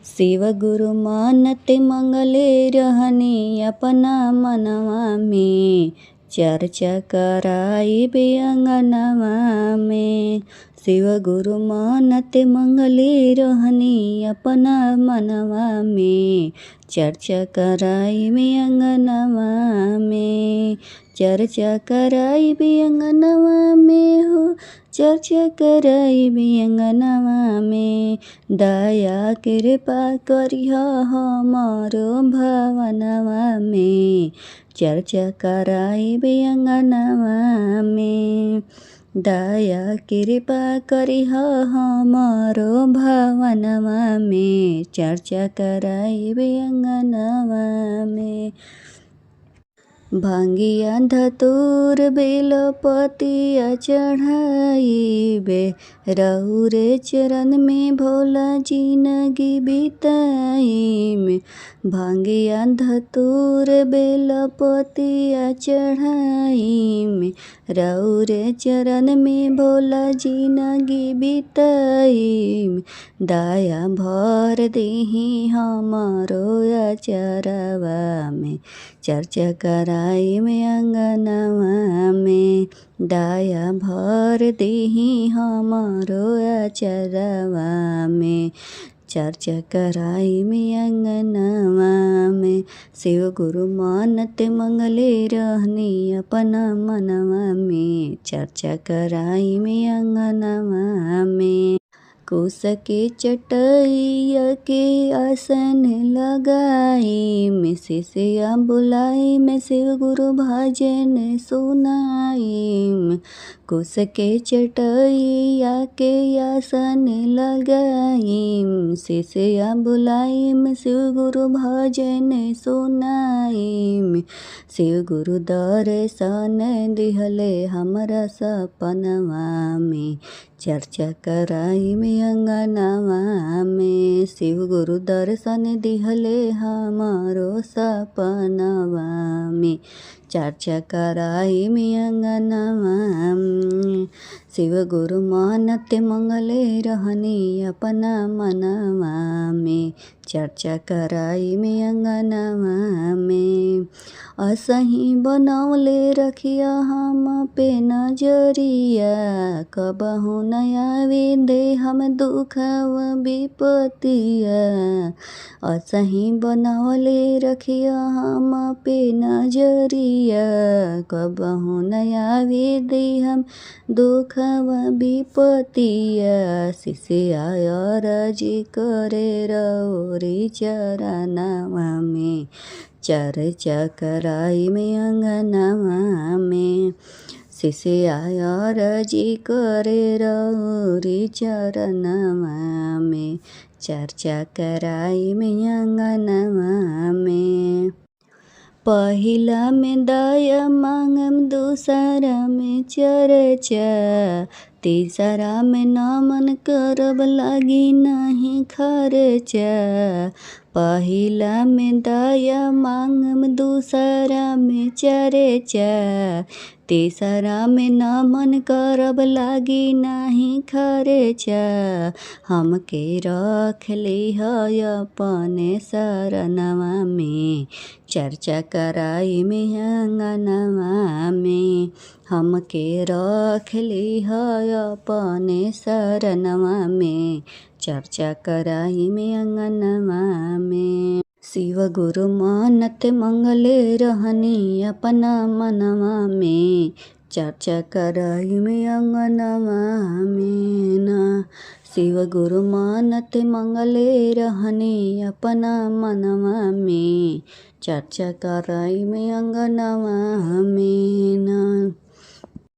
शिव गुरु मानत मंगले रहनी अपना मनवा में, चर्चा कराई बे अंगनवा में। शिव गुरु मानत मंगले रहनी अपना मनवा में, चर्चा कराई बे अंगनवा में। चर्चा कराई बे अंगनवा में हो, चर्चा कराई बे अंगनवा में। दया कृपा करिहा हमारो भवनवा में, चर्चा कराई बे अंगनवा में। दया कृपा करिहा हमारो भवनवा में, चर्चा कराई बे अंगनवा में। भांगिया धतूर बेलपतिया चढ़ाइबे, रउरे चरण में भोला जिनगी बिताइम। भांगिया धतूर बेलपतिया चढ़ाइम, रउरे चरण में भोला जिनगी बिताइम। दया भर देहि हमारो अचरवा में, चर्चा कराई में अंगनवा में। दया भर देहि हमारो अचरवा में, चर्चा कराई में अंगनवा में। शिव गुरु मानत मंगले रहनी अपना मनवा में, चर्चा कराई में अंगनवा में। कुश के चटैया के आसन लगाई में, शिष्या बुलाई में शिव गुरु भजन सुनाई। कुश के चटैया के आसन लगाई, शिष्या बुलाई में शिव गुरु भजन सुनाई। शिव गुरु दर्शन दिहले हमरा सपनवा में, चर्चा कराई में अंगनवा में। शिव गुरु दर्शन दिहले हमारो सपनवा में, चर्चा कराई में अंगनवा में। शिव गुरु मानत मंगले रहनी अपना मनवा में, चर्चा कराई में अंगनवा में। असही बनौले रखिया हम पे नजरिया, कबहू न आवे दे हम दुखव विपतिया। असही बनौले रखिया हम पे नजरिया, कबहू न आवे दे हम दुखव विपतिया। शिष्या अरजी करे रउरी चरणवा में, चर्चा कराई में अंगनवा में। शिष्या अरजी करे रउरी चरणवा में, चर्चा कराई में अंगनवा में। पहिला में दया मांगम, दूसरा में चर्चा, तीसरा में नमन करब लागी नहीं खर्चा। पहिला में दया मांगम, दूसरा में चर्चा, तीसरा में नमन करब लागी नहीं खर्चा। हमके रख लिह अपने शरणवा में, चर्चा कराई में अंगनवा में। हमके रख लिह अपने शरणवा में, चर्चा कराई में अंगनवा में। शिव गुरु मानत मंगले रहनी अपना मनवा में, चर्चा कराई में अंगनवा में ना। शिव गुरु मानत मंगले रहनी अपना मनवा में, चर्चा कराई में अंगनवा में ना।